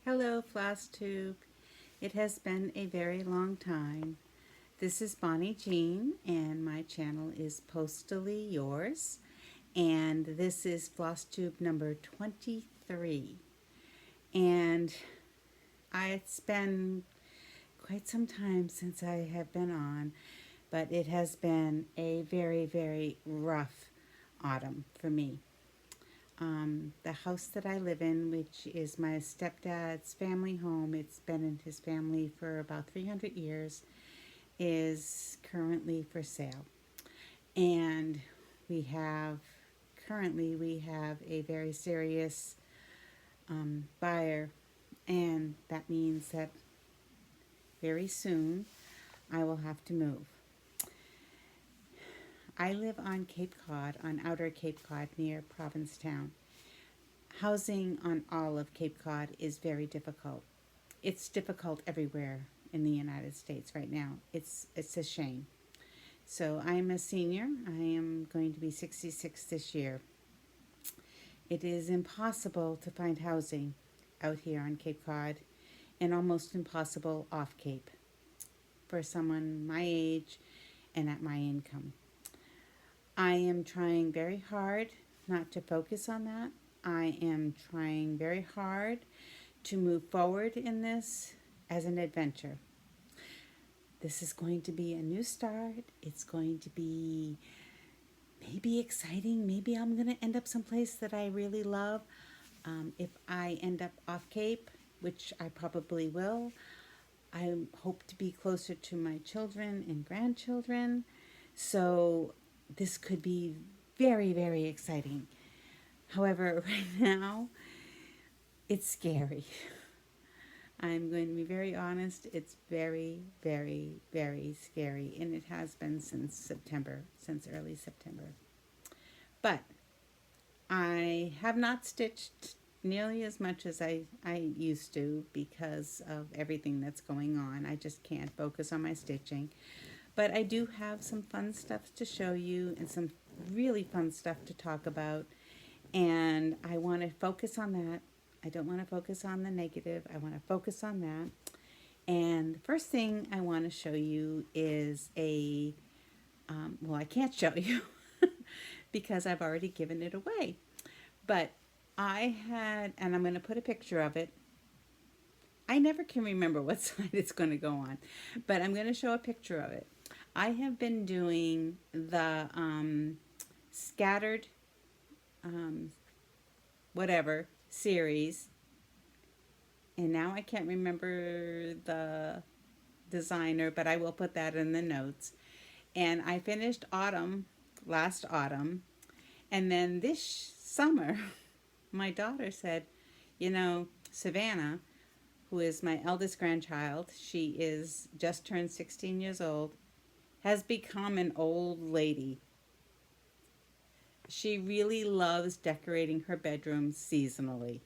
Hello, FlossTube. It has been a very long time. This is Bonnie Jeanne, and my channel is Postally Yours. And this is FlossTube number 23. And it's been quite some time since I have been on, but it has been a very, very rough autumn for me. The house that I live in, which is my stepdad's family home, it's been in his family for about 300 years, is currently for sale. And we have a very serious buyer, and that means that very soon I will have to move. I live on Cape Cod, on outer Cape Cod near Provincetown. Housing on all of Cape Cod is very difficult. It's difficult everywhere in the United States right now. It's a shame. So I'm a senior. I am going to be 66 this year. It is impossible to find housing out here on Cape Cod and almost impossible off Cape for someone my age and at my income. I am trying very hard not to focus on that. I am trying very hard to move forward in this as an adventure. This is going to be a new start. It's going to be maybe exciting. Maybe I'm going to end up someplace that I really love. If I end up off Cape, which I probably will, I hope to be closer to my children and grandchildren. So this could be very, very exciting. However, right now, it's scary. I'm going to be very honest. It's very, very, very scary. And it has been since September, since early September. But I have not stitched nearly as much as I used to because of everything that's going on. I just can't focus on my stitching. But I do have some fun stuff to show you and some really fun stuff to talk about. And I want to focus on that. I don't want to focus on the negative. I want to focus on that. And the first thing I want to show you is well, I can't show you because I've already given it away. But and I'm going to put a picture of it. I never can remember what side it's going to go on, but I'm going to show a picture of it. I have been doing the scattered whatever series, and now I can't remember the designer, but I will put that in the notes. And I finished last autumn, and then this summer my daughter said, Savannah, who is my eldest grandchild, she is just turned 16 years old, has become an old lady. She really loves decorating her bedroom seasonally.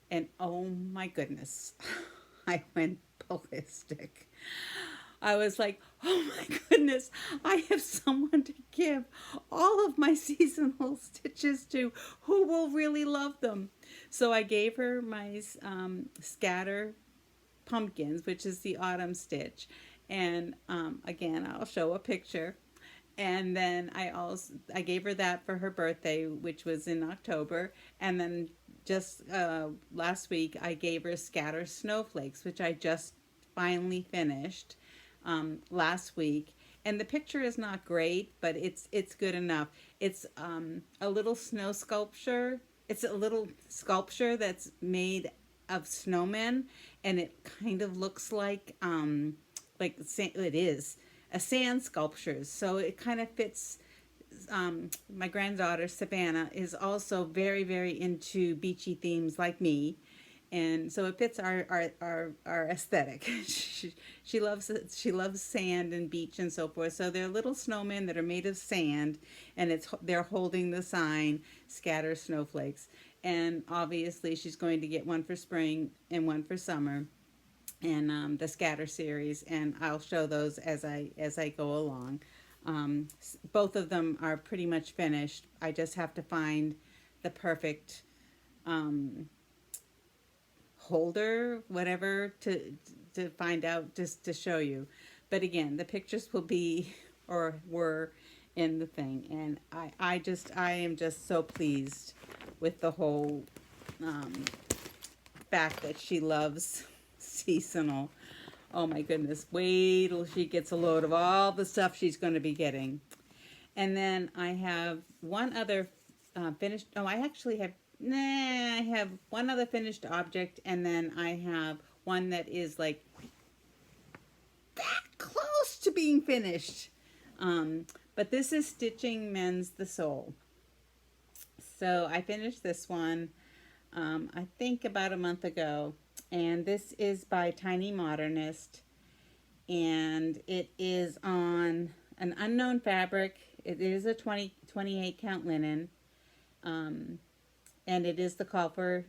And oh my goodness, I went ballistic. I was like, oh my goodness, I have someone to give all of my seasonal stitches to who will really love them. So I gave her my scatter pumpkins, which is the autumn stitch. And again, I'll show a picture. And then I gave her that for her birthday, which was in October. And then just last week, I gave her scatter snowflakes, which I just finally finished last week. And the picture is not great, but it's good enough. It's a little snow sculpture. It's a little sculpture that's made of snowmen, and it kind of looks like it is a sand sculpture. So it kind of fits. My granddaughter Savannah is also very, very into beachy themes like me. And so it fits our aesthetic. she loves sand and beach and so forth. So they're little snowmen that are made of sand, and they're holding the sign "Scatter Snowflakes." And obviously, she's going to get one for spring and one for summer, and the Scatter series. And I'll show those as I go along. Both of them are pretty much finished. I just have to find the perfect holder, whatever, to find out, just to show you. But again, the pictures will be, or were, in the thing. And I am just so pleased with the whole fact that she loves seasonal. Oh my goodness, wait till she gets a load of all the stuff she's going to be getting. And then I have one other finished, oh, I actually have, I have one other finished object, and then I have one that is like that close to being finished. But this is Stitching Mends the Soul. So I finished this one, I think about a month ago. And this is by Tiny Modernist. And it is on an unknown fabric. It is a 28 count linen. And it is the copper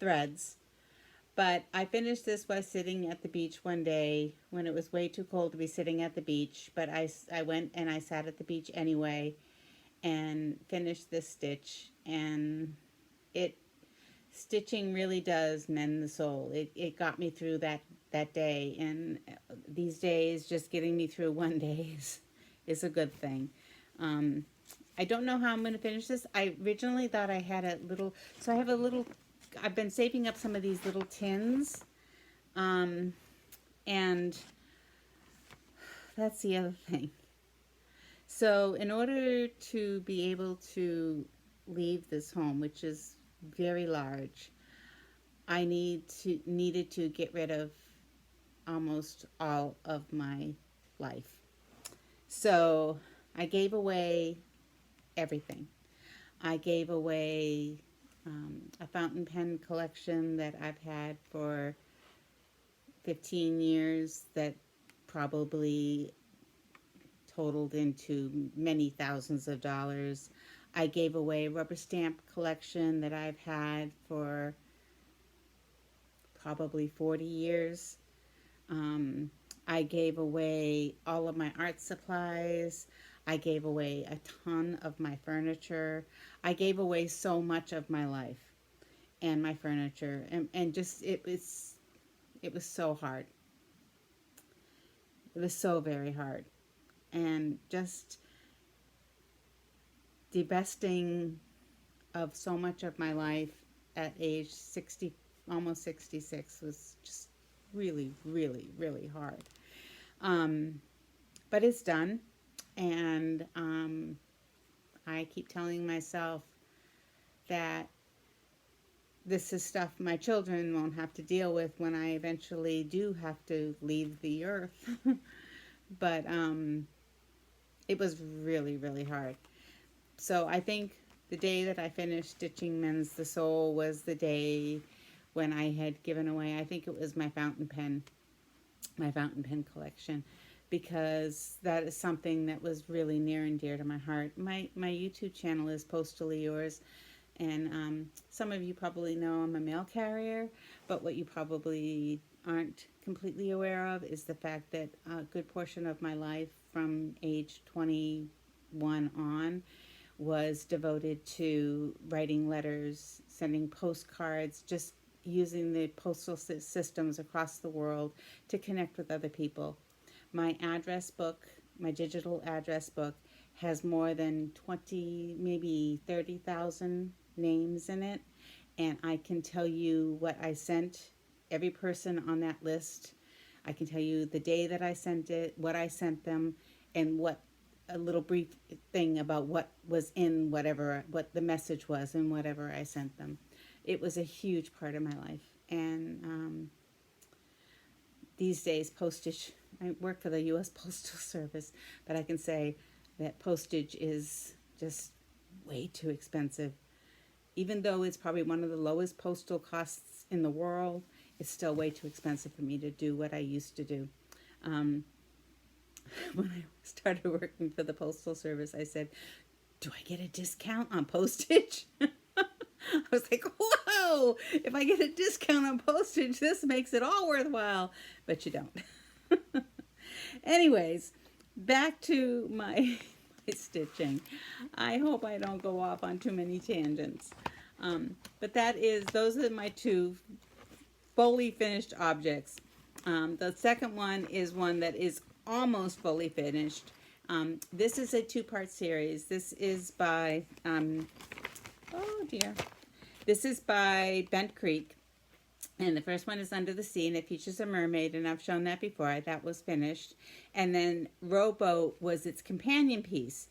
threads. But I finished this by sitting at the beach one day when it was way too cold to be sitting at the beach. But I went and I sat at the beach anyway and finished this stitch. And stitching really does mend the soul. It got me through that day. And these days, just getting me through one day is a good thing. I don't know how I'm going to finish this. I originally thought I had a little, so I have a little, I've been saving up some of these little tins, and that's the other thing. So in order to be able to leave this home, which is very large, I needed to get rid of almost all of my life. So I gave away everything. I gave away a fountain pen collection that I've had for 15 years that probably totaled into many thousands of dollars. I gave away a rubber stamp collection that I've had for probably 40 years. I gave away all of my art supplies. I gave away a ton of my furniture. I gave away so much of my life and my furniture, and just it was so hard. It was so very hard, and just divesting of so much of my life at age 60, almost 66, was just really, really, really hard. But it's done. And I keep telling myself that this is stuff my children won't have to deal with when I eventually do have to leave the earth. But it was really, really hard. So I think the day that I finished Stitching Mends the Soul was the day when I had given away, I think it was my fountain pen collection. Because that is something that was really near and dear to my heart. My YouTube channel is Postally Yours, and some of you probably know I'm a mail carrier, but what you probably aren't completely aware of is the fact that a good portion of my life from age 21 on was devoted to writing letters, sending postcards, just using the postal systems across the world to connect with other people. My address book, my digital address book, has more than 20, maybe 30,000 names in it. And I can tell you what I sent every person on that list. I can tell you the day that I sent it, what I sent them, and what a little brief thing about what was in whatever, what the message was in whatever I sent them. It was a huge part of my life. And these days, postage, I work for the U.S. Postal Service, but I can say that postage is just way too expensive. Even though it's probably one of the lowest postal costs in the world, it's still way too expensive for me to do what I used to do. When I started working for the Postal Service, I said, do I get a discount on postage? I was like, whoa, if I get a discount on postage, this makes it all worthwhile. But you don't. Anyways, back to my stitching. I hope I don't go off on too many tangents. But those are my two fully finished objects. The second one is one that is almost fully finished. This is a two-part series. This is by, oh dear, this is by Bent Creek. And the first one is Under the Sea, and it features a mermaid, and I've shown that before. That was finished. And then Rowboat was its companion piece,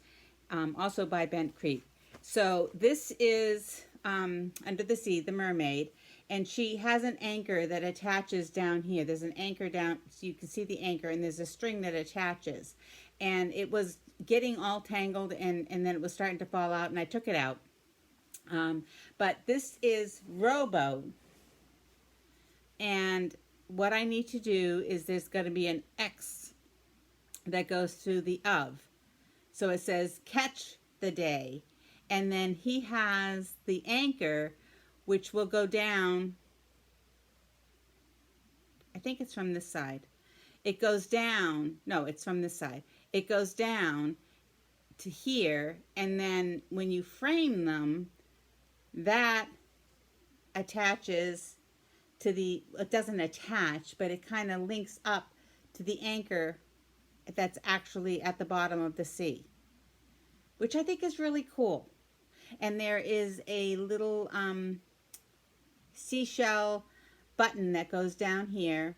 also by Bent Creek. So this is Under the Sea, the mermaid, and she has an anchor that attaches down here. There's an anchor down, so you can see the anchor, and there's a string that attaches. And it was getting all tangled, and then it was starting to fall out, and I took it out. But this is Rowboat. And what I need to do is there's going to be an X that goes through the of. So it says catch the day. And then he has the anchor, which will go down. I think it's from this side. It goes down. No, it's from this side. It goes down to here. And then when you frame them, that attaches to the, it doesn't attach, but it kind of links up to the anchor that's actually at the bottom of the sea, which I think is really cool. And there is a little seashell button that goes down here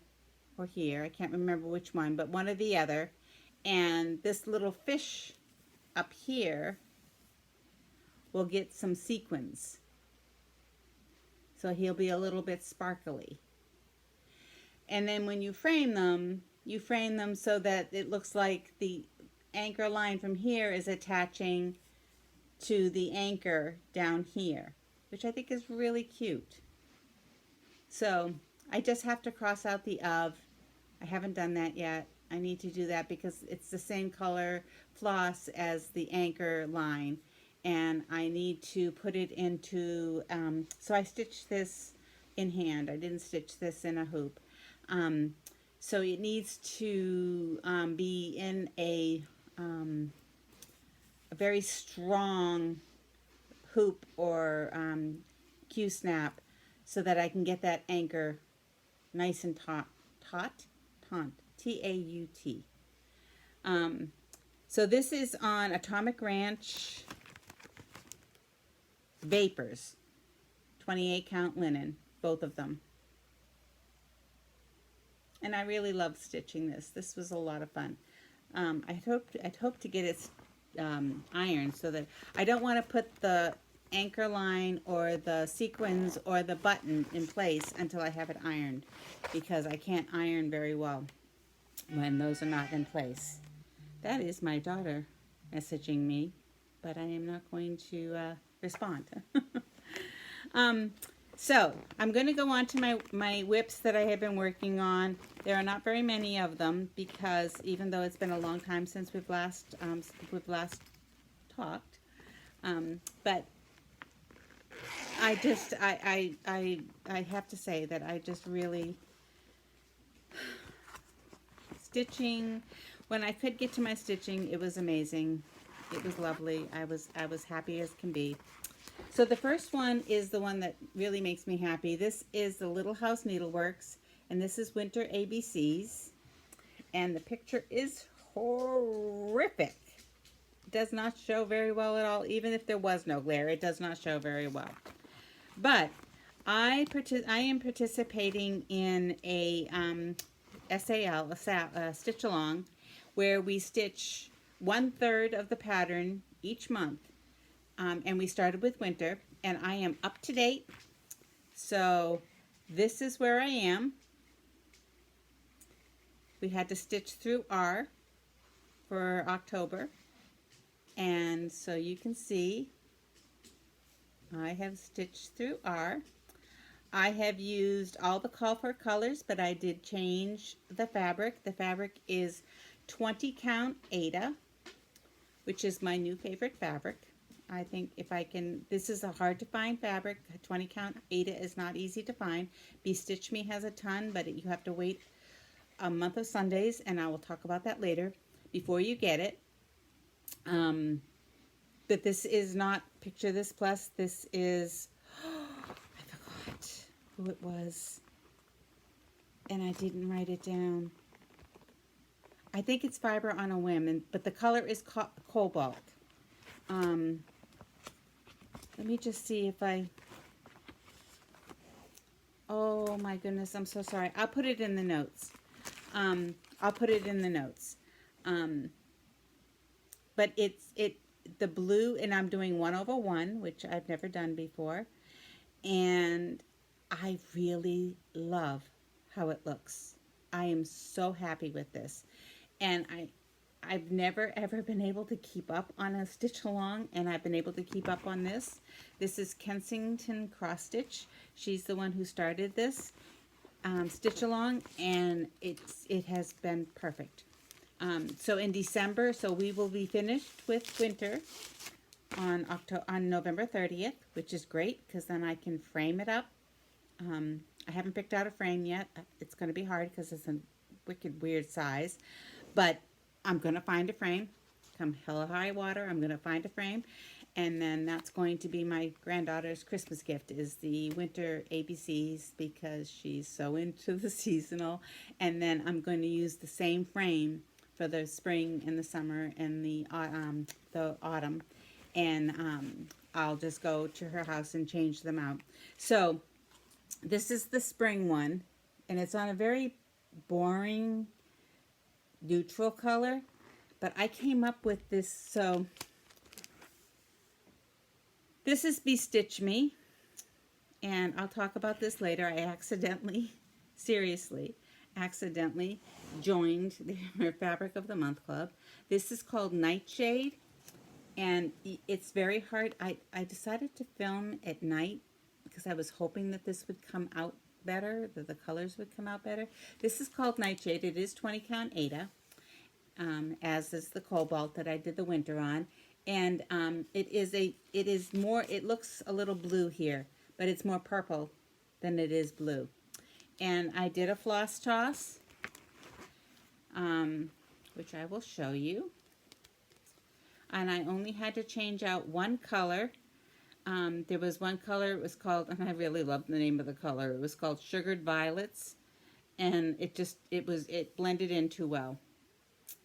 or here. I can't remember which one, but one or the other. And this little fish up here will get some sequins. So he'll be a little bit sparkly. And then when you frame them so that it looks like the anchor line from here is attaching to the anchor down here, which I think is really cute. So I just have to cross out the of. I haven't done that yet. I need to do that because it's the same color floss as the anchor line. And I need to put it into, so I stitched this in hand. I didn't stitch this in a hoop. So it needs to be in a very strong hoop or Q-snap so that I can get that anchor nice and taut, T-A-U-T. So this is on Atomic Ranch Vapors, 28 count linen, both of them. And I really loved stitching this. This was a lot of fun. I'd hoped to get it ironed so that I don't want to put the anchor line or the sequins or the button in place until I have it ironed, because I can't iron very well when those are not in place. That is my daughter messaging me, but I am not going to respond. So I'm going to go on to my whips that I have been working on. There are not very many of them because even though it's been a long time since we've last talked, but I have to say that I just really stitching. When I could get to my stitching, it was amazing. It was lovely. I was happy as can be. So the first one is the one that really makes me happy. This is the Little House Needleworks, and this is Winter ABCs. And the picture is horrific. It does not show very well at all. Even if there was no glare, it does not show very well. But I am participating in a SAL, a stitch along, where we stitch 1/3 of the pattern each month. And we started with winter, and I am up to date. So this is where I am. We had to stitch through R for October. And so you can see I have stitched through R. I have used all the call for colors, but I did change the fabric. The fabric is 20 count Aida, which is my new favorite fabric. I think if I can, this is a hard to find fabric. 20 count Aida is not easy to find. Stitch Me has a ton, but you have to wait a month of Sundays, and I will talk about that later, before you get it. But this is not Picture This Plus. This is, I forgot who it was. and I didn't write it down. I think it's Fiber on a Whim, but the color is Cobalt. Let me just see if I... Oh my goodness, I'm so sorry. I'll put it in the notes. I'll put it in the notes. But the blue, and I'm doing 1/1, which I've never done before. And I really love how it looks. I am so happy with this. And I've never ever been able to keep up on a stitch along, and I've been able to keep up on this. This is Kensington Cross Stitch. She's the one who started this stitch along, and it has been perfect. So in December, so we will be finished with winter on November 30th, which is great because then I can frame it up. I haven't picked out a frame yet. It's going to be hard because it's a wicked weird size, but I'm going to find a frame. Come hell or high water, I'm going to find a frame. And then that's going to be my granddaughter's Christmas gift, is the winter ABCs, because she's so into the seasonal. And then I'm going to use the same frame for the spring and the summer and the autumn. And I'll just go to her house and change them out. So this is the spring one, and it's on a very boring neutral color, but I came up with this. So this is Bestitch Me, and I'll talk about this later. I seriously accidentally joined the Fabric of the Month Club. This is called Nightshade, and it's very hard. I decided to film at night because I was hoping that this would come out better, that the colors would come out better. This is called Nightshade. It is 20 count Aida, as is the Cobalt that I did the winter on. And it looks a little blue here, but it's more purple than it is blue. And I did a floss toss, which I will show you. And I only had to change out one color. There was one color, it was called, and I really loved the name of the color, it was called Sugared Violets, and it blended in too well.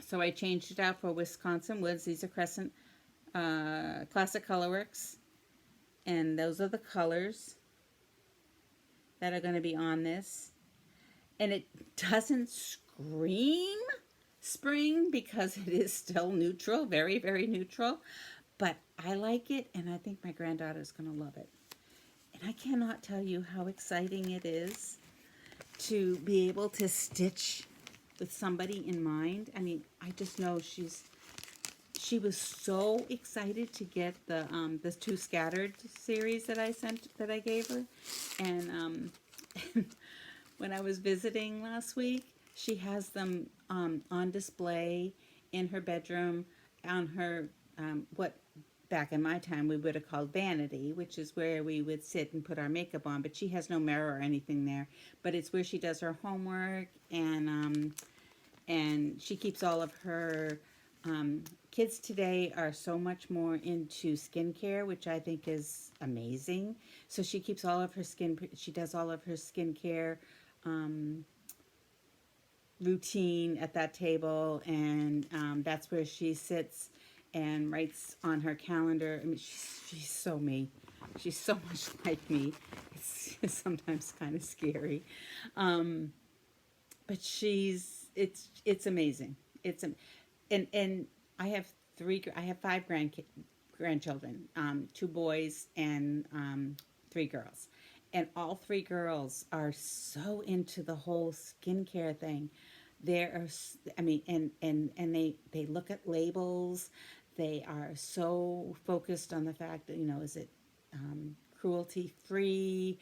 So I changed it out for Wisconsin Woods. These are Crescent Classic Colorworks, and those are the colors that are going to be on this. And it doesn't scream spring because it is still neutral, very, very neutral. But I like it, and I think my granddaughter's going to love it. And I cannot tell you how exciting it is to be able to stitch with somebody in mind. I mean, I just know she was so excited to get the two Scattered series that I gave her. And when I was visiting last week, she has them on display in her bedroom on her what back in my time we would have called vanity, which is where we would sit and put our makeup on, but she has no mirror or anything there, but it's where she does her homework, and she keeps all of her kids today are so much more into skincare, which I think is amazing. So she keeps all of her she does all of her skincare routine at that table, and that's where she sits and writes on her calendar. I mean, she's so me. She's so much like me. It's sometimes kind of scary, but it's amazing. And I have 5 grandchildren, 2 boys and 3 girls, and all 3 girls are so into the whole skincare thing. I mean, and they look at labels. They are so focused on the fact that, is it cruelty free?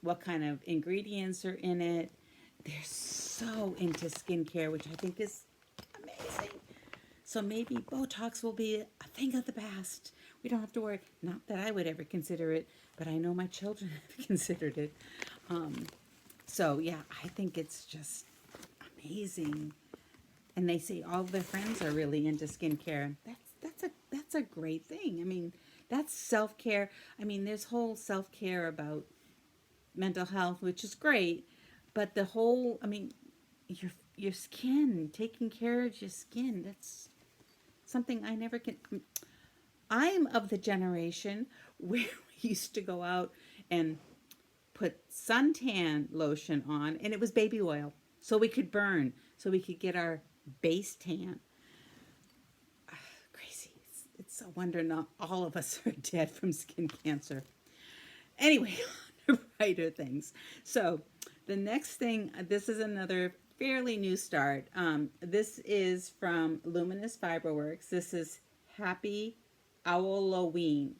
What kind of ingredients are in it? They're so into skincare, which I think is amazing. So maybe Botox will be a thing of the past. We don't have to worry. Not that I would ever consider it, but I know my children have considered it. So yeah, I think it's just amazing. And they say all of their friends are really into skincare. That's a great thing. I mean, that's self-care. I mean, there's whole self-care about mental health, which is great. But the whole, I mean, your skin, taking care of your skin, that's something I never can. I'm of the generation where we used to go out and put suntan lotion on, and it was baby oil, so we could burn, so we could get our base tan. Crazy. It's a wonder not all of us are dead from skin cancer. Anyway, on to brighter things. So the next thing, this is another fairly new start. This is from Luminous Fiberworks. This is Happy Owloween.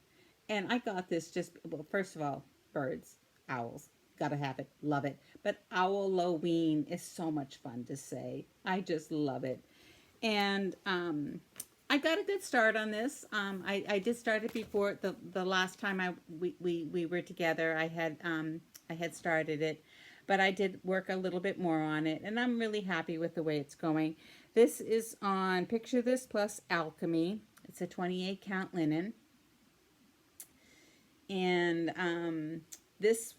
And I got this just, well, first of all, birds, owls, gotta have it, love it. But Owloween is so much fun to say. I just love it. And I got a good start on this. I did start it before the last time we were together. I had started it, but I did work a little bit more on it, and I'm really happy with the way it's going. This is on Picture This Plus Alchemy. It's a 28 count linen, and this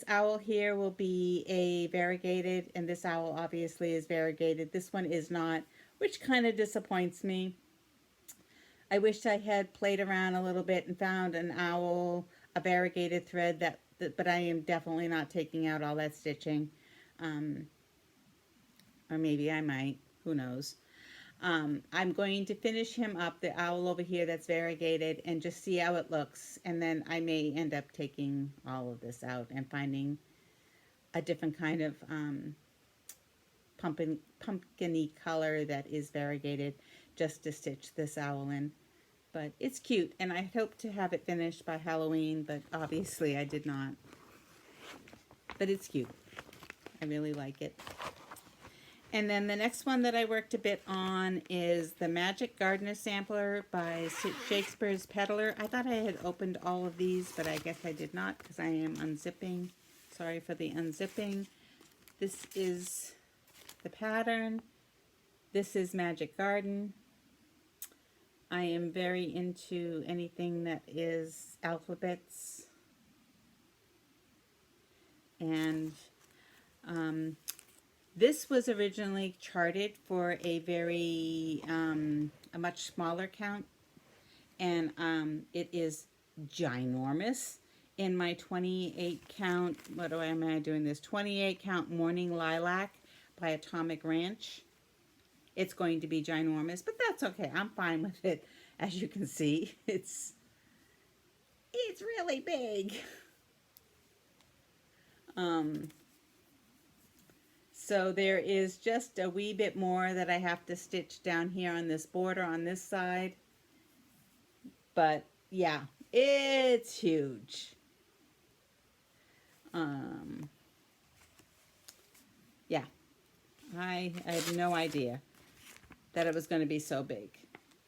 owl here will be a variegated, and this owl obviously is variegated. This one is not, which kind of disappoints me. I wish I had played around a little bit and found an owl, a variegated thread, but I am definitely not taking out all that stitching. Or maybe I might, who knows. I'm going to finish him up, the owl over here that's variegated, and just see how it looks. And then I may end up taking all of this out and finding a different kind of pumpkin-y color that is variegated, just to stitch this owl in. But it's cute, and I hope to have it finished by Halloween, but obviously I did not. But it's cute. I really like it. And then the next one that I worked a bit on is the Magic Gardener Sampler by Shakespeare's Peddler. I thought I had opened all of these, but I guess I did not because I am unzipping. Sorry for the unzipping. This is the pattern. This is Magic Garden. I am very into anything that is alphabets. And this was originally charted for a very, a much smaller count. And it is ginormous. In my 28 count, am I doing this? 28 count Morning Lilac by Atomic Ranch. It's going to be ginormous, but that's okay. I'm fine with it. As you can see, it's really big. So there is just a wee bit more that I have to stitch down here on this border on this side. But yeah, it's huge. Yeah, I had no idea that it was going to be so big.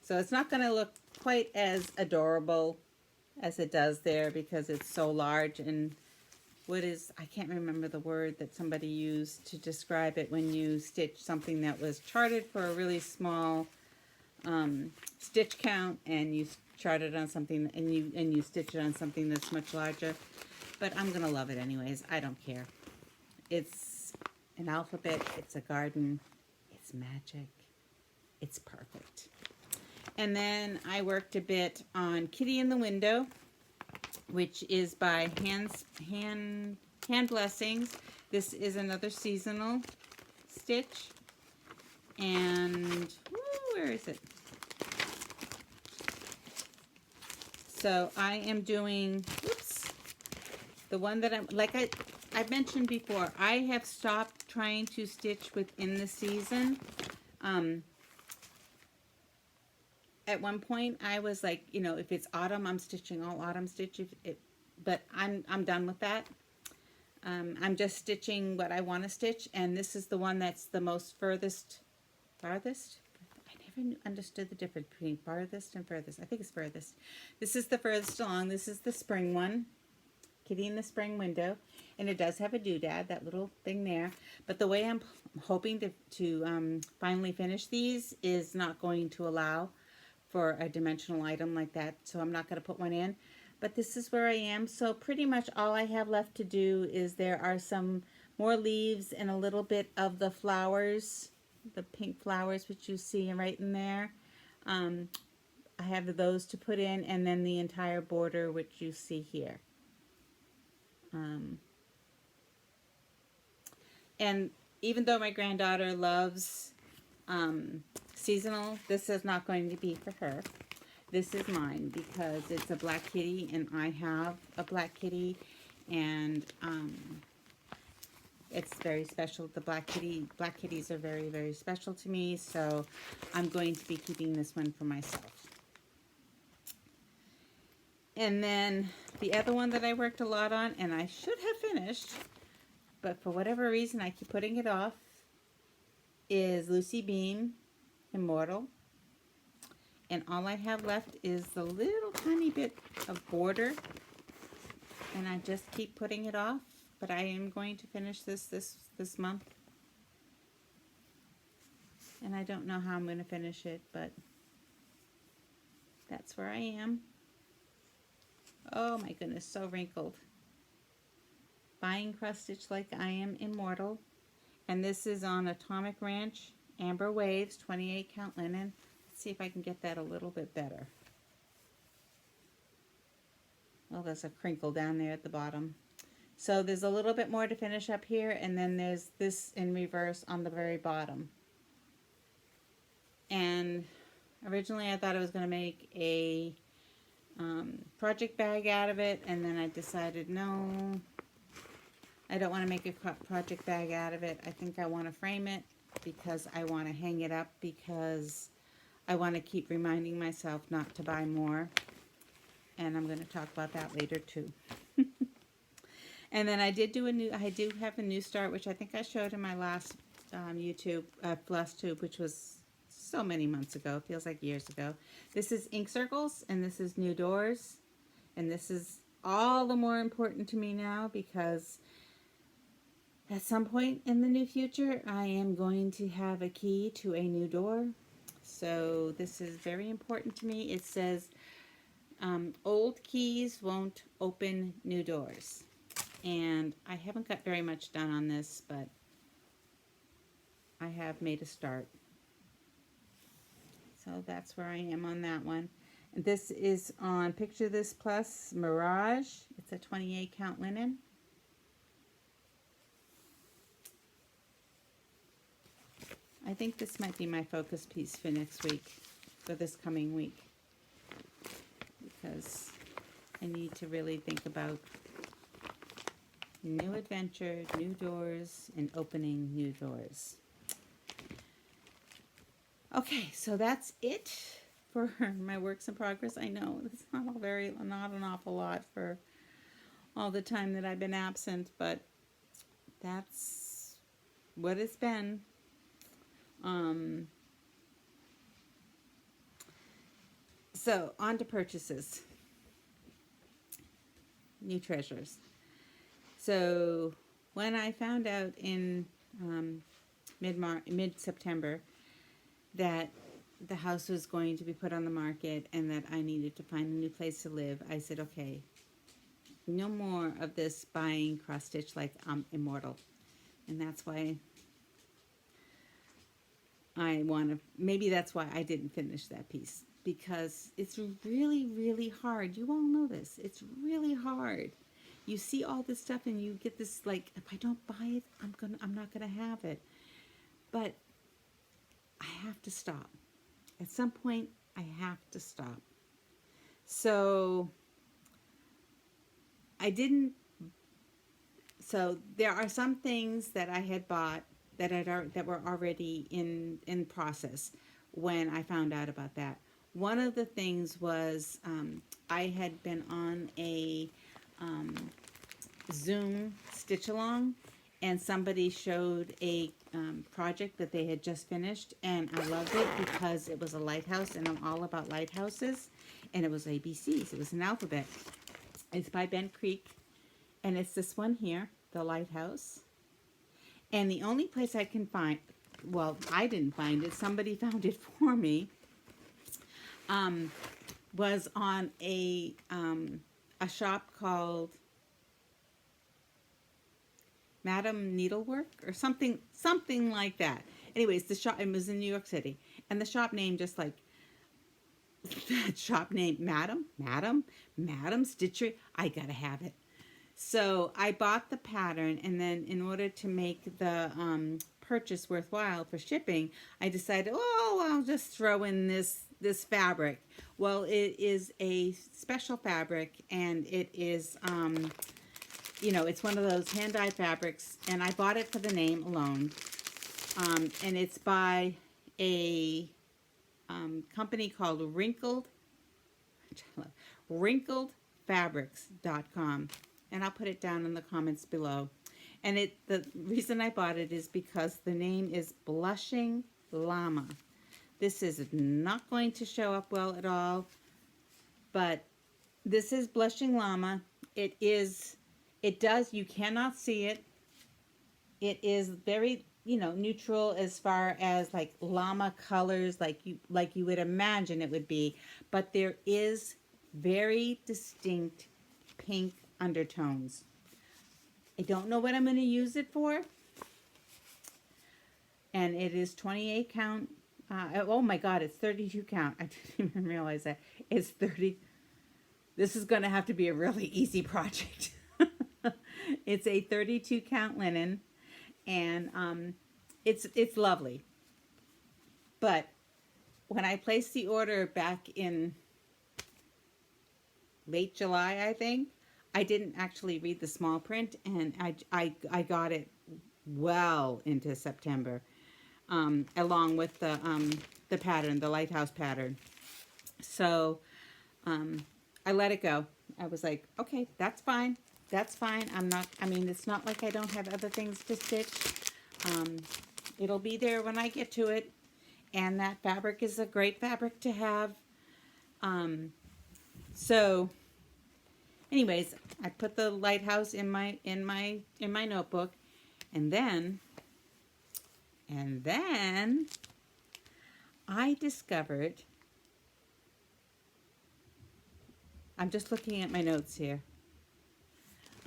So it's not going to look quite as adorable as it does there because it's so large. And I can't remember the word that somebody used to describe it when you stitch something that was charted for a really small stitch count, and you chart it on something and you stitch it on something that's much larger. But I'm going to love it anyways. I don't care. It's an alphabet. It's a garden. It's magic. It's perfect. And then I worked a bit on Kitty in the Window, which is by Hand Blessings. This is another seasonal stitch. And where is it? So I am doing, the one that I mentioned before, I have stopped trying to stitch within the season. At one point, I was like, if it's autumn, I'm stitching all autumn stitch. But I'm done with that. I'm just stitching what I want to stitch, and this is the one that's the most farthest. I never understood the difference between farthest and furthest. I think it's furthest. This is the furthest along. This is the spring one, Kitty in the Spring Window, and it does have a doodad, that little thing there. But the way I'm hoping to finally finish these is not going to allow for a dimensional item like that, so I'm not going to put one in. But this is where I am. So pretty much all I have left to do is there are some more leaves and a little bit of the flowers, the pink flowers, which you see right in there. I have those to put in, and then the entire border, which you see here. And even though my granddaughter loves seasonal, this is not going to be for her. This is mine because it's a black kitty, and I have a black kitty, and it's very special. The black kitties are very, very special to me, so I'm going to be keeping this one for myself. And then the other one that I worked a lot on, and I should have finished, but for whatever reason I keep putting it off, is Lucy Beam Immortal. And all I have left is the little tiny bit of border, and I just keep putting it off. But I am going to finish this month, and I don't know how I'm going to finish it, but that's where I am. Oh my goodness, so wrinkled. Buying cross stitch like I am Immortal, and this is on Atomic Ranch Amber Waves 28 count linen. Let's see if I can get that a little bit better. Well, there's a crinkle down there at the bottom. So there's a little bit more to finish up here, and then there's this in reverse on the very bottom. And originally I thought I was going to make a project bag out of it, and then I decided no, I don't want to make a project bag out of it. I think I want to frame it because I want to hang it up, because I want to keep reminding myself not to buy more. And I'm going to talk about that later too. And then I do have a new start, which I think I showed in my last YouTube, FlossTube, which was so many months ago. It feels like years ago. This is ink circles, and this is new doors. And this is all the more important to me now because at some point in the near future, I am going to have a key to a new door. So this is very important to me. It says, old keys won't open new doors. And I haven't got very much done on this, but I have made a start. So that's where I am on that one. And this is on Picture This Plus Mirage. It's a 28 count linen. I think this might be my focus piece for next week, for this coming week, because I need to really think about new adventure, new doors, and opening new doors. Okay, so that's it for my works in progress. I know it's not an awful lot for all the time that I've been absent, but that's what it's been. So on to purchases. New treasures. So when I found out in mid-September that the house was going to be put on the market and that I needed to find a new place to live, I said, okay, no more of this buying cross-stitch like I'm Immortal. And that's why maybe that's why I didn't finish that piece, because it's really, really hard. You all know this. It's really hard. You see all this stuff and you get this, like, if I don't buy it, I'm not gonna have it. But I have to stop. At some point, I have to stop. So so there are some things that I had bought that were already in process when I found out about that. One of the things was I had been on a Zoom stitch along, and somebody showed a project that they had just finished, and I loved it because it was a lighthouse, and I'm all about lighthouses, and it was ABCs. It was an alphabet. It's by Bent Creek, and it's this one here, the lighthouse. And the only place I can find, well, I didn't find it, somebody found it for me, was on a shop called Madam Needlework or something like that. Anyways, the shop, it was in New York City, and the shop name, just like that shop name, Madam Stitchery. I gotta have it. So I bought the pattern, and then in order to make the purchase worthwhile for shipping, I decided, oh, I'll just throw in this fabric. Well, it is a special fabric, and it is, you know, it's one of those hand-dyed fabrics, and I bought it for the name alone. And it's by a company called wrinkledfabrics.com, and I'll put it down in the comments below. And the reason I bought it is because the name is Blushing Llama. This is not going to show up well at all, but this is Blushing Llama. It does, you cannot see it. It is very, you know, neutral as far as like llama colors, like you would imagine it would be, but there is very distinct pink undertones. I don't know what I'm going to use it for, and it is 28 count. Oh my God, it's 32 count. I didn't even realize that. It's 30. This is going to have to be a really easy project. It's a 32 count linen, and it's lovely. But when I placed the order back in late July, I think, I didn't actually read the small print, and I got it well into September, along with the pattern, the Lighthouse pattern. So I let it go. I was like, okay, that's fine. That's fine. It's not like I don't have other things to stitch. It'll be there when I get to it. And that fabric is a great fabric to have. So anyways, I put the Lighthouse in my notebook, and then I discovered, I'm just looking at my notes here.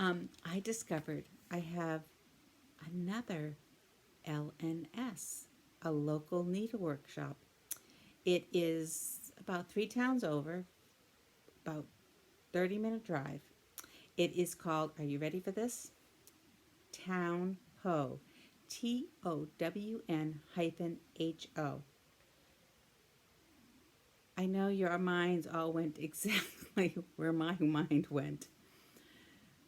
I discovered I have another LNS, a local needlework shop. It is about 3 towns over, about 30-minute drive. It is called, are you ready for this? Town Ho. TOWN-HO. I know your minds all went exactly where my mind went.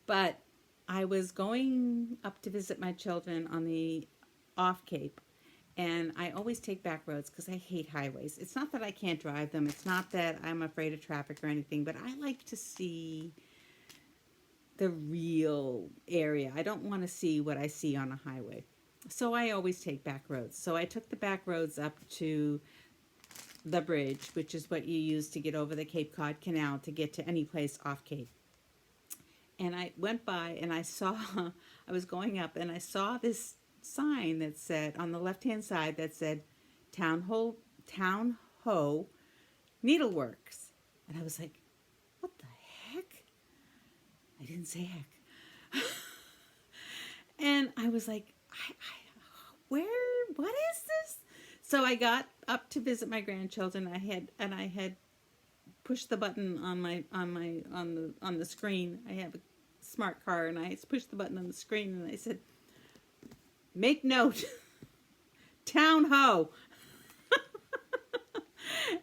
But I was going up to visit my children on the off Cape, and I always take back roads because I hate highways. It's not that I can't drive them. It's not that I'm afraid of traffic or anything, but I like to see the real area. I don't want to see what I see on a highway. So I always take back roads. So I took the back roads up to the bridge, which is what you use to get over the Cape Cod Canal to get to any place off Cape. And I went by and I saw, I was going up and I saw this sign that said, on the left-hand side, that said, Town Ho Needleworks. And I was like, what the heck? I didn't say heck. And I was like, what is this? So I got up to visit my grandchildren. I had pushed the button on the screen. I have a smart car, and I pushed the button on the screen, and I said, make note, Town Ho.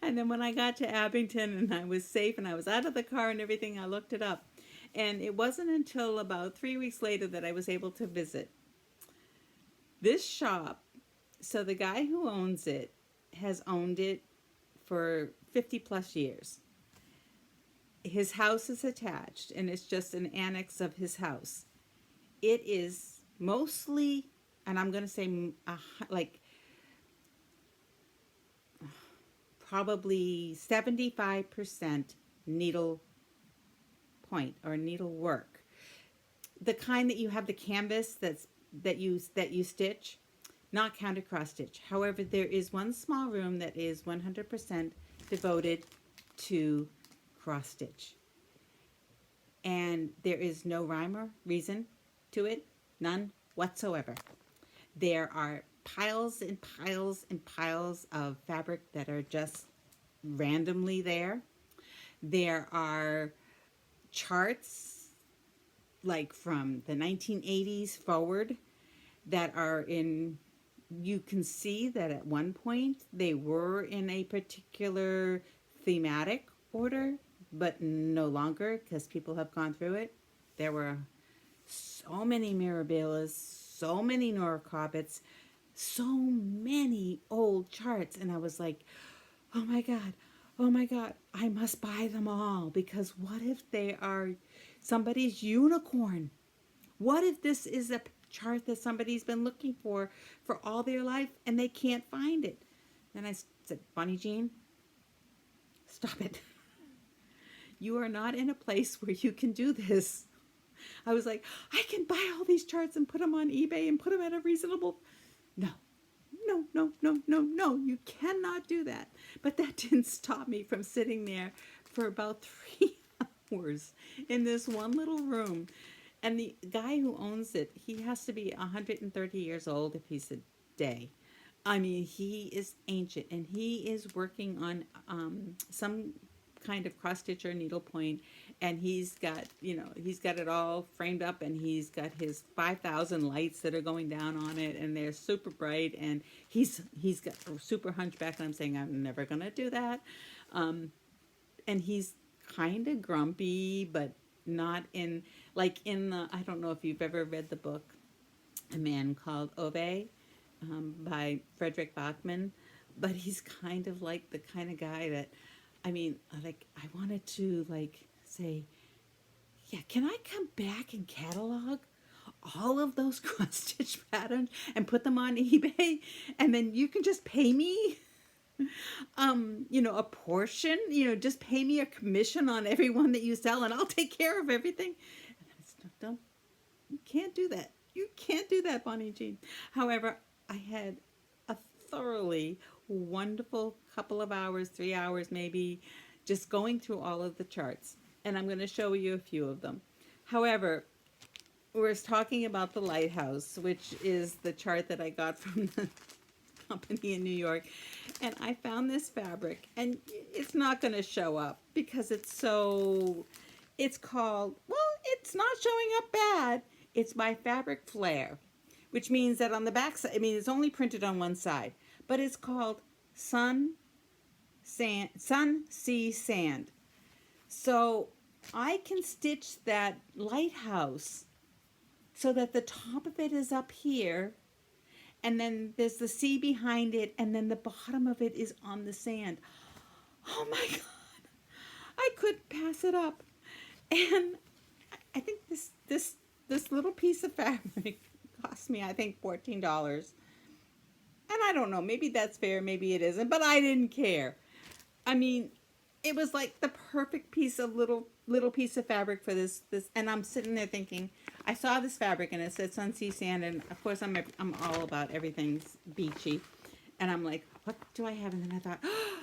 And then when I got to Abington and I was safe and I was out of the car and everything, I looked it up. And it wasn't until about 3 weeks later that I was able to visit this shop. So the guy who owns it has owned it for 50 plus years. His house is attached, and it's just an annex of his house. It is mostly, and I'm going to say like probably 75% needle point or needlework. The kind that you have the canvas that you stitch, not counted cross stitch. However, there is one small room that is 100% devoted to cross stitch, and there is no rhyme or reason to it, none whatsoever. There are piles and piles and piles of fabric that are just randomly there. There are charts like from the 1980s forward that are in, you can see that at one point they were in a particular thematic order, but no longer because people have gone through it. There were so many Mirabilis, so many Noracobits, so many old charts. And I was like, oh my God, I must buy them all, because what if they are somebody's unicorn? What if this is a chart that somebody's been looking for all their life and they can't find it? Then I said, Bonnie Jeanne, stop it. You are not in a place where you can do this. I was like, I can buy all these charts and put them on eBay and put them at a reasonable... No, you cannot do that. But that didn't stop me from sitting there for about 3 hours in this one little room. And the guy who owns it, he has to be 130 years old if he's a day. I mean, he is ancient, and he is working on some kind of cross stitch or needlepoint, and he's got it all framed up, and he's got his 5,000 lights that are going down on it, and they're super bright, and he's got a super hunchback, and I'm saying I'm never gonna do that. And he's kind of grumpy, but not in the, I don't know if you've ever read the book A Man Called Owen by Frederick Bachman, but he's kind of like the kind of guy that, I mean, like, I wanted to say, yeah, can I come back and catalog all of those cross-stitch patterns and put them on eBay, and then you can just pay me a portion, just pay me a commission on every one that you sell, and I'll take care of everything. And I said, no, you can't do that. You can't do that, Bonnie Jeanne. However, I had a thoroughly wonderful couple of hours, 3 hours maybe, just going through all of the charts. And I'm going to show you a few of them. However, we're talking about the Lighthouse, which is the chart that I got from the company in New York. And I found this fabric, and it's not going to show up because it's called, well, it's not showing up bad. It's by Fabric Flair, which means that on the back side, I mean, it's only printed on one side, but it's called Sun, Sea, Sand. So I can stitch that lighthouse so that the top of it is up here, and then there's the sea behind it, and then the bottom of it is on the sand. Oh my God, I couldn't pass it up. And I think this little piece of fabric cost me, I think, $14. And I don't know, maybe that's fair, maybe it isn't, but I didn't care. I mean, it was like the perfect piece of little piece of fabric for this, and I'm sitting there thinking, I saw this fabric and it said Sun, Sea, Sand, and of course I'm all about everything's beachy, and I'm like, what do I have? And then I thought, oh,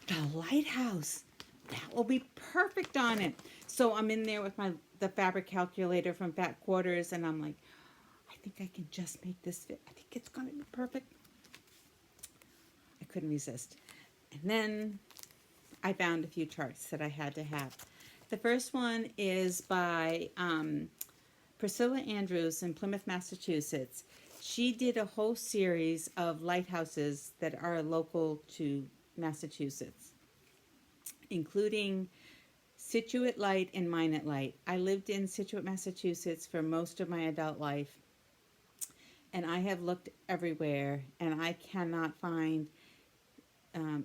the lighthouse, that will be perfect on it. So I'm in there with the fabric calculator from Fat Quarters, and I'm like, I think I can just make this fit. I think it's gonna be perfect. I couldn't resist. And then I found a few charts that I had to have. The first one is by Priscilla Andrews in Plymouth, Massachusetts. She did a whole series of lighthouses that are local to Massachusetts, including Situate Light and Minot Light. I lived in Situate, Massachusetts for most of my adult life, and I have looked everywhere, and I cannot find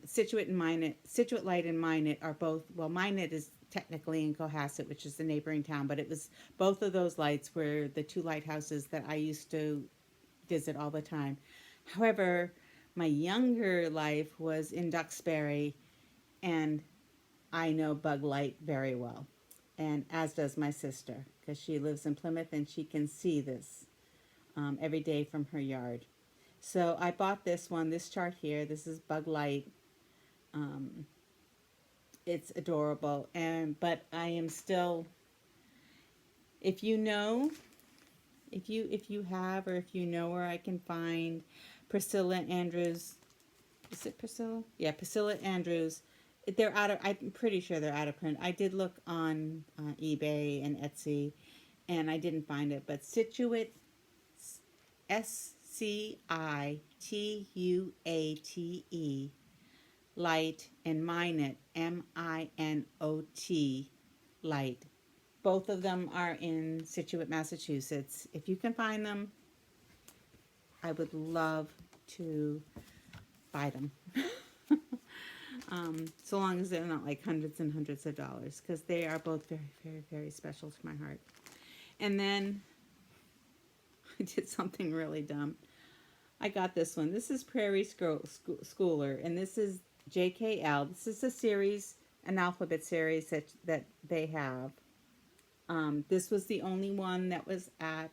Situate Light and Minot are both, well, Minot is technically in Cohasset, which is the neighboring town, but it was, both of those lights were the two lighthouses that I used to visit all the time. However, my younger life was in Duxbury, and I know Bug Light very well, and as does my sister, because she lives in Plymouth and she can see this every day from her yard. So I bought this one, this chart here. This is Bug Light. It's adorable, but I am still, if you know if you have, or if you know where I can find Priscilla Andrews. Is it Priscilla? Yeah, Priscilla Andrews. They're out of. I'm pretty sure they're out of print. I did look on eBay and Etsy, and I didn't find it. But Situate, Situate, light, and Minot, Minot, light. Both of them are in Situate, Massachusetts. If you can find them, I would love to buy them. So long as they're not like hundreds and hundreds of dollars, because they are both very, very, very special to my heart. And then I did something really dumb. I got this one. This is Prairie Schooler, and this is JKL. This is a series, an alphabet series that they have. This was the only one that was at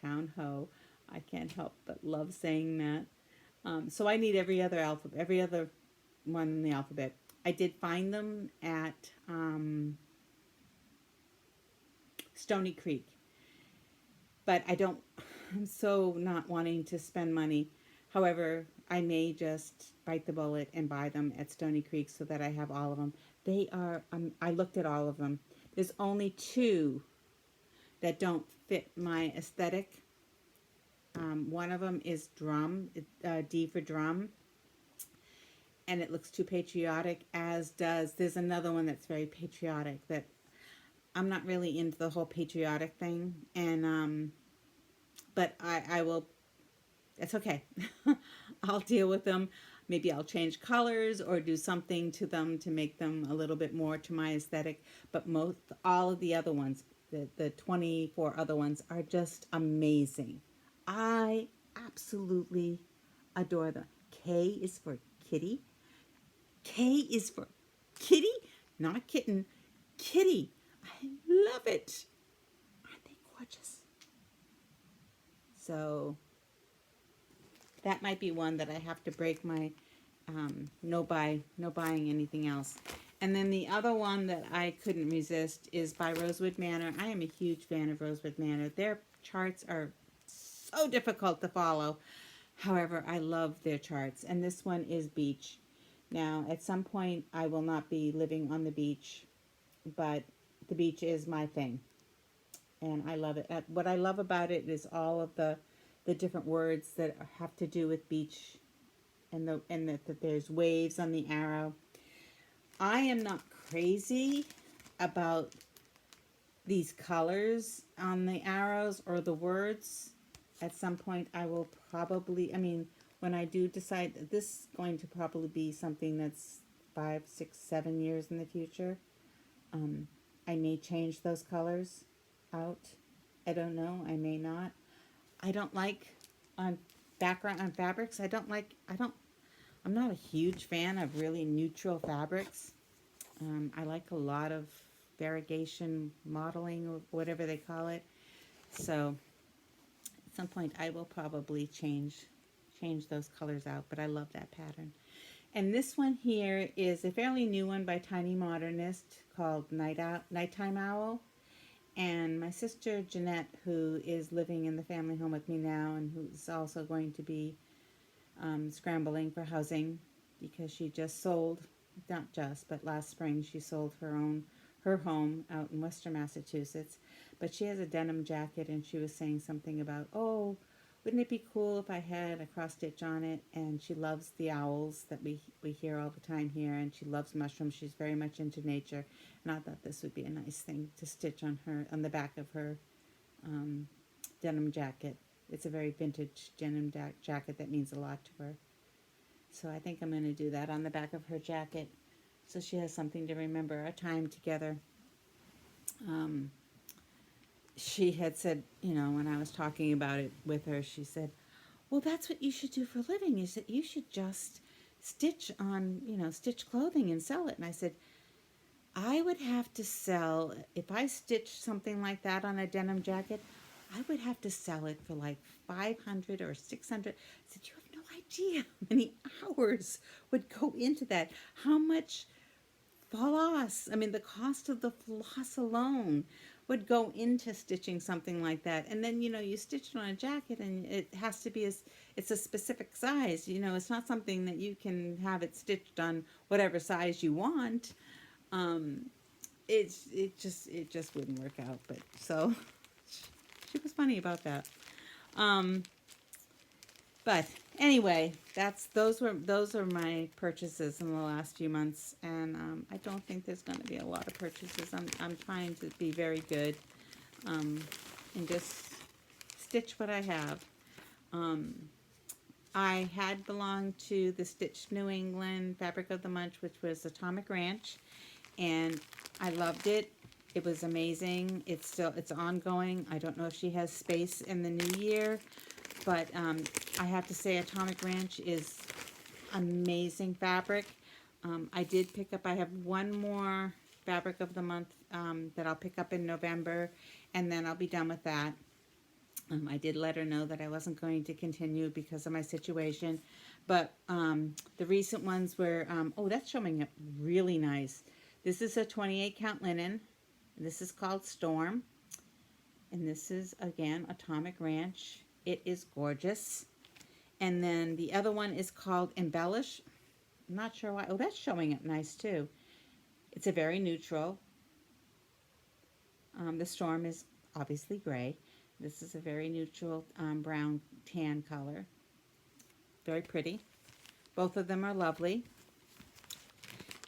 Town Ho. I can't help but love saying that. So I need every other one in the alphabet. I did find them at Stony Creek, but I'm so not wanting to spend money. However, I may just bite the bullet and buy them at Stony Creek so that I have all of them. They are, I looked at all of them. There's only 2 that don't fit my aesthetic. One of them is drum, D for drum, and it looks too patriotic, as does, there's another one that's very patriotic that I'm not really into the whole patriotic thing, and, but I will, it's okay. I'll deal with them. Maybe I'll change colors or do something to them to make them a little bit more to my aesthetic, but all of the other ones, the 24 other ones are just amazing. I absolutely adore them. K is for kitty. K is for kitty, not kitten. Kitty. I love it. Aren't they gorgeous? So that might be one that I have to break my no buying anything else. And then the other one that I couldn't resist is by Rosewood Manor. I am a huge fan of Rosewood Manor. Their charts are so difficult to follow. However, I love their charts. And this one is beach. Now, at some point, I will not be living on the beach, but the beach is my thing. And I love it. What I love about it is all of the different words that have to do with beach, and that there's waves on the arrow. I am not crazy about these colors on the arrows or the words. At some point I will probably, when I do decide that this is going to probably be something that's 5, 6, 7 years in the future, I may change those colors out. I don't know. I may not. I don't like on fabrics. I'm not a huge fan of really neutral fabrics. I like a lot of variegation modeling, or whatever they call it. So at some point I will probably change those colors out, but I love that pattern. And this one here is a fairly new one by Tiny Modernist called Nighttime Owl. And my sister Jeanette, who is living in the family home with me now, and who's also going to be scrambling for housing because she just sold, not just, but last spring she sold her home out in Western Massachusetts. But she has a denim jacket, and she was saying something about, oh, wouldn't it be cool if I had a cross stitch on it? And she loves the owls that we hear all the time here, and she loves mushrooms. She's very much into nature, and I thought this would be a nice thing to stitch on the back of her denim jacket. It's a very vintage denim jacket that means a lot to her. So I think I'm going to do that on the back of her jacket, so she has something to remember our time together. She had said, when I was talking about it with her, she said, well, that's what you should do for a living, is that you should just stitch clothing and sell it. And I said, I would have to sell, if I stitched something like that on a denim jacket, I would have to sell it for like $500 or $600. I said, you have no idea how many hours would go into that. How much floss, the cost of the floss alone would go into stitching something like that. And then, you stitch it on a jacket and it has to be it's a specific size. It's not something that you can have it stitched on whatever size you want. It just wouldn't work out. But so she was funny about that. But anyway, those are my purchases in the last few months, and I don't think there's going to be a lot of purchases. I'm trying to be very good, and just stitch what I have. I had belonged to the Stitch New England Fabric of the Month, which was Atomic Ranch, and I loved it. It was amazing. It's ongoing. I don't know if she has space in the new year. But I have to say Atomic Ranch is amazing fabric. I did pick up, I have one more Fabric of the Month that I'll pick up in November, and then I'll be done with that. I did let her know that I wasn't going to continue because of my situation. But the recent ones were, oh, that's showing up really nice. This is a 28 count linen. This is called Storm. And this is, again, Atomic Ranch. It is gorgeous. And then the other one is called Embellish. I'm not sure why. Oh, that's showing up nice too. It's a very neutral. The Storm is obviously gray. This is a very neutral brown tan color. Very pretty. Both of them are lovely.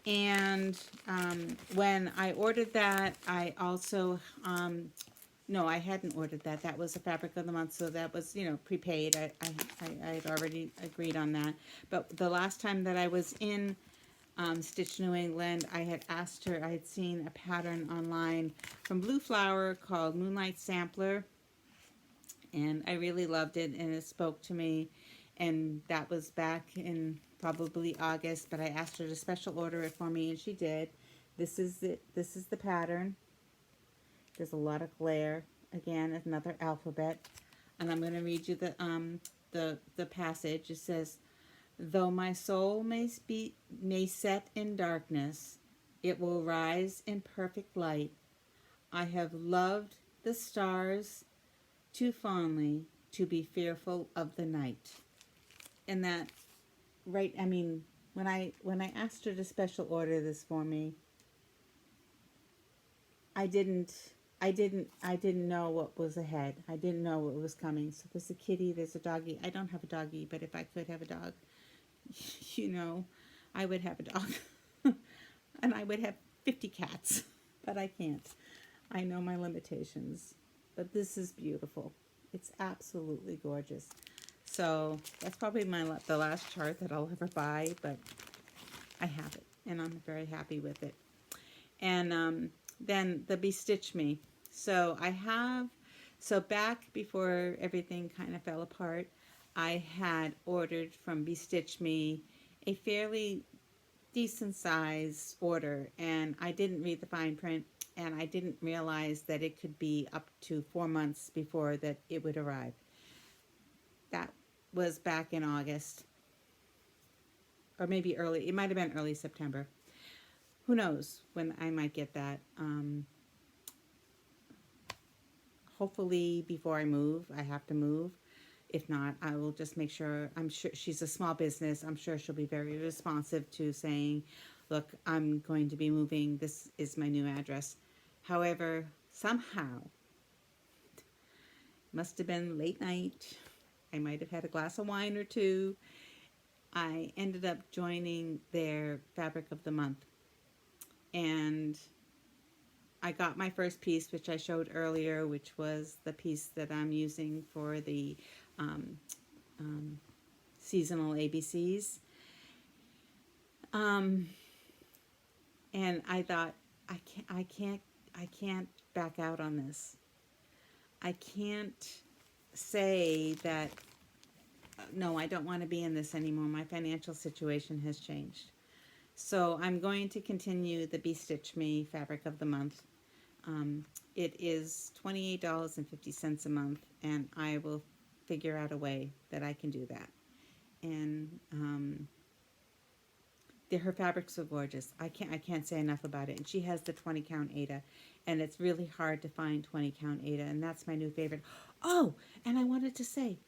And when I ordered that, I also... no, I hadn't ordered that. That was a Fabric of the Month, so that was, prepaid. I had already agreed on that. But the last time that I was in Stitch New England, I had asked her, I had seen a pattern online from Blue Flower called Moonlight Sampler, and I really loved it, and it spoke to me, and that was back in probably August, but I asked her to special order it for me, and she did. This is it. This is the pattern. There's a lot of glare. Again, another alphabet. And I'm going to read you the passage. It says, "Though my soul may set in darkness, it will rise in perfect light. I have loved the stars too fondly to be fearful of the night." And that, right? I mean, when I asked her to special order this for me, I didn't know what was ahead. I didn't know what was coming. So there's a kitty, there's a doggy. I don't have a doggy, but if I could have a dog, I would have a dog. And I would have 50 cats, but I can't. I know my limitations. But this is beautiful. It's absolutely gorgeous. So that's probably the last chart that I'll ever buy, but I have it, and I'm very happy with it. And then the Bestitch Me. So back before everything kind of fell apart, I had ordered from Bestitch Me a fairly decent size order, and I didn't read the fine print, and I didn't realize that it could be up to 4 months before that it would arrive. That was back in August, or maybe it might have been early September. Who knows when I might get that. Hopefully before I move. I have to move. If not, I will just make sure. I'm sure she's a small business. I'm sure she'll be very responsive to saying, look, I'm going to be moving. This is my new address. However, somehow, must have been late night. I might have had a glass of wine or two. I ended up joining their Fabric of the Month. And I got my first piece, which I showed earlier, which was the piece that I'm using for the seasonal ABCs. And I thought, I can't back out on this. I can't say that, no, I don't want to be in this anymore. My financial situation has changed. So I'm going to continue the Bestitch Me Fabric of the Month. It is $28.50 a month, and I will figure out a way that I can do that. And her fabrics are gorgeous. I can't say enough about it. And she has the 20 count Aida, and it's really hard to find 20 count Aida, and that's my new favorite. Oh, and I wanted to say,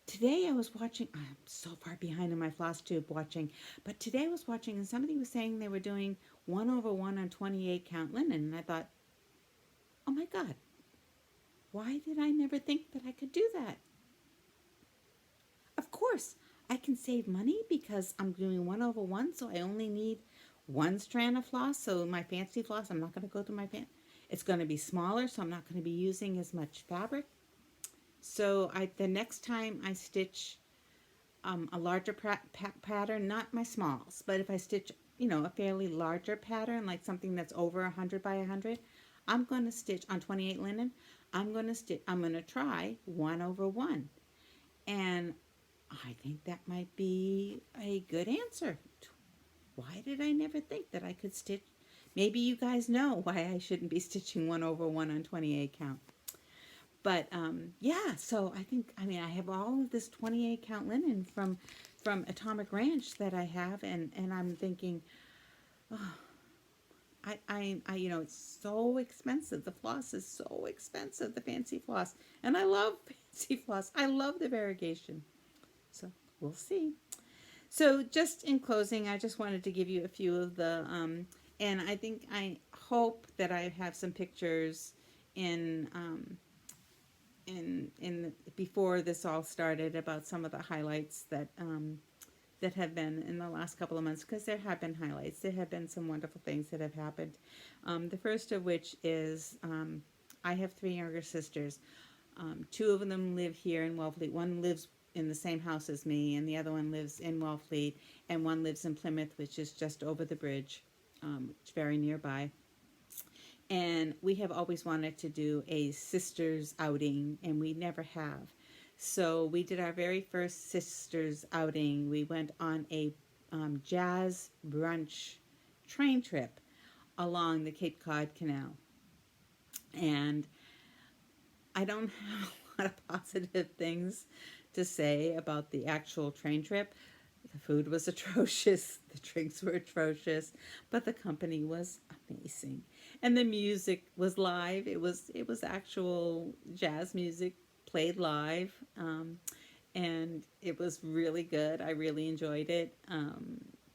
today I was watching, I'm so far behind in my FlossTube watching, but today I was watching and somebody was saying they were doing 1/1 on 28 count linen, and I thought, oh my God, why did I never think that I could do that? Of course, I can save money because I'm doing 1/1, so I only need one strand of floss. So my fancy floss, I'm not going to go through it's going to be smaller, so I'm not going to be using as much fabric. So the next time I stitch a larger pattern, not my smalls, but if I stitch, a fairly larger pattern, like something that's over 100 by 100, I'm going to stitch on 28 linen. I'm going to try 1/1. And I think that might be a good answer. Why did I never think that I could stitch? Maybe you guys know why I shouldn't be stitching 1/1 on 28 count. But yeah, so I have all of this 28 count linen from Atomic Ranch that I have, and I'm thinking, oh, it's so expensive. The floss is so expensive, the fancy floss, and I love fancy floss. I love the variegation. So we'll see. So just in closing, I just wanted to give you a few of the, and I hope that I have some pictures in before this all started about some of the highlights that that have been in the last couple of months, because there have been highlights. There have been some wonderful things that have happened. The first of which is I have 3 younger sisters. 2 of them live here in Wellfleet. One lives in the same house as me, and the other one lives in Wellfleet, and one lives in Plymouth, which is just over the bridge, which is very nearby. And we have always wanted to do a sisters outing, and we never have. So we did our very first sisters outing. We went on a jazz brunch train trip along the Cape Cod Canal. And I don't have a lot of positive things to say about the actual train trip. The food was atrocious, the drinks were atrocious, but the company was amazing. And the music was live. It was actual jazz music played live, and it was really good. I really enjoyed it.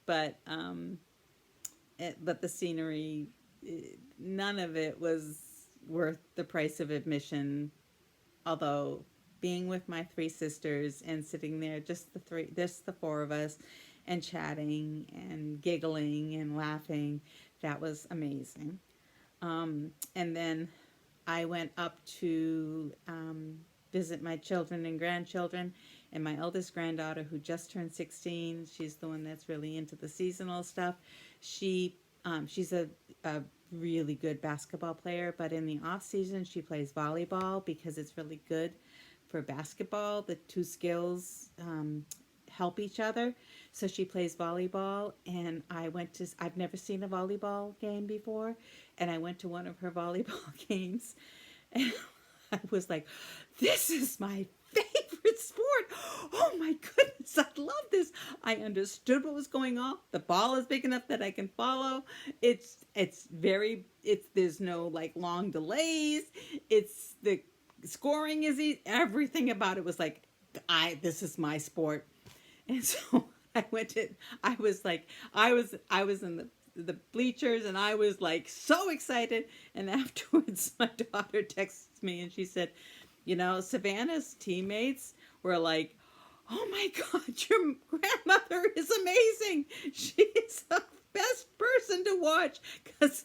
But the scenery, none of it was worth the price of admission. Although being with my 3 sisters and sitting there, just the 4 of us, and chatting and giggling and laughing, that was amazing. And then I went up to visit my children and grandchildren, and my eldest granddaughter, who just turned 16, she's the one that's really into the seasonal stuff. She's a really good basketball player, but in the off season she plays volleyball because it's really good for basketball. The 2 skills help each other. So she plays volleyball, and I've never seen a volleyball game before, and I went to one of her volleyball games, and I was like, this is my favorite sport. Oh my goodness, I love this. I understood what was going on. The ball is big enough that I can follow. There's no like long delays. The scoring is easy. Everything about it was like, this is my sport. And so I was in the bleachers, and I was like so excited. And afterwards my daughter texts me and she said, Savannah's teammates were like, oh my God, your grandmother is amazing. She's the best person to watch, because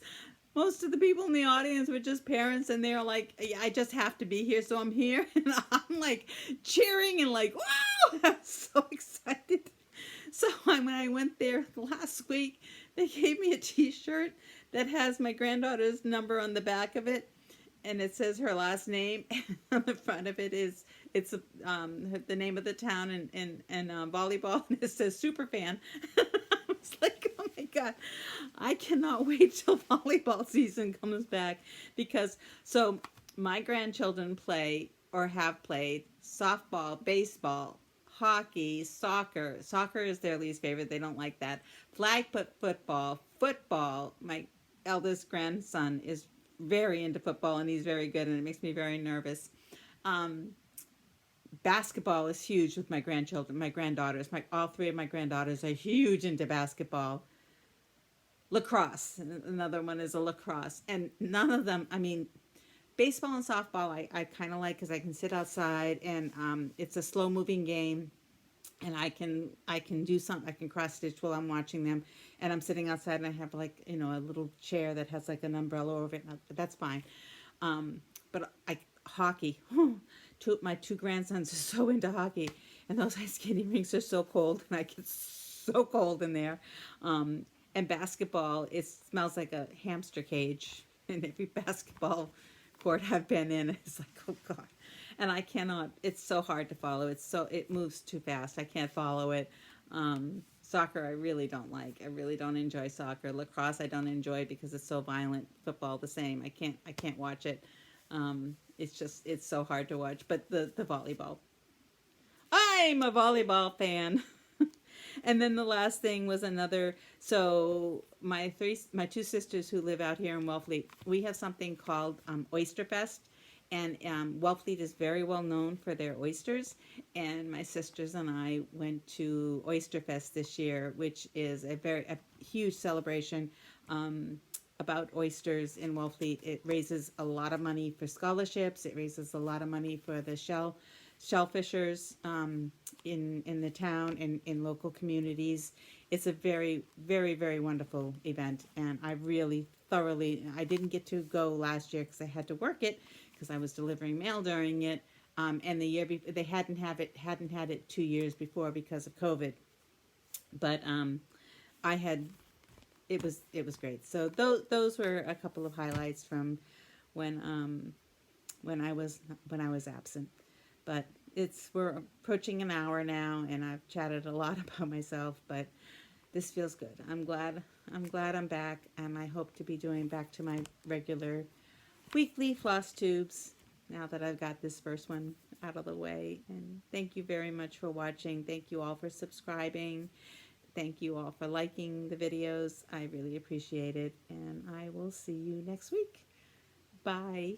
most of the people in the audience were just parents, and they're like, I just have to be here, so I'm here. And I'm like cheering and like, wow, I'm so excited. So when I went there last week, they gave me a t-shirt that has my granddaughter's number on the back of it, and it says her last name, and on the front of it it's the name of the town and volleyball, and it says Superfan. I was like, oh my God, I cannot wait till volleyball season comes back, because my grandchildren play or have played softball, baseball, hockey, soccer. Soccer is their least favorite. They don't like that. Flag football. Football. My eldest grandson is very into football and he's very good and it makes me very nervous. Um, Basketball is huge with my grandchildren, my granddaughters. All three of my granddaughters are huge into basketball. Lacrosse, another one is a lacrosse. And none of them, I mean, baseball and softball I kind of like because I can sit outside and it's a slow moving game and I can do something. I can cross stitch while I'm watching them, and I'm sitting outside and I have like a little chair that has like an umbrella over it. That's fine. But hockey. My two grandsons are so into hockey, and those ice skating rinks are so cold, and I get so cold in there. And basketball, it smells like a hamster cage in every basketball court I've been in. It's like, oh God. And I cannot, it's so hard to follow. It moves too fast. I can't follow it. Soccer, I really don't like. I really don't enjoy soccer. Lacrosse, I don't enjoy because it's so violent. Football, the same. I can't watch it. It's so hard to watch. But the volleyball, I'm a volleyball fan. And then the last thing was so my two sisters who live out here in Wellfleet, we have something called Oyster Fest. And Wellfleet is very well known for their oysters. And my sisters and I went to Oyster Fest this year, which is a huge celebration about oysters in Wellfleet. It raises a lot of money for scholarships. It raises a lot of money for the shellfishers in the town and in local communities. It's a very, very, very wonderful event, and I really thoroughly. I didn't get to go last year because I had to work it because I was delivering mail during it. And the year before, they hadn't had it 2 years before because of COVID. But I had. It was great. So those were a couple of highlights from when I was absent. But we're approaching an hour now, and I've chatted a lot about myself, but this feels good. I'm glad I'm back, and I hope to be doing back to my regular weekly floss tubes now that I've got this first one out of the way. And thank you very much for watching. Thank you all for subscribing. Thank you all for liking the videos. I really appreciate it, and I will see you next week. Bye.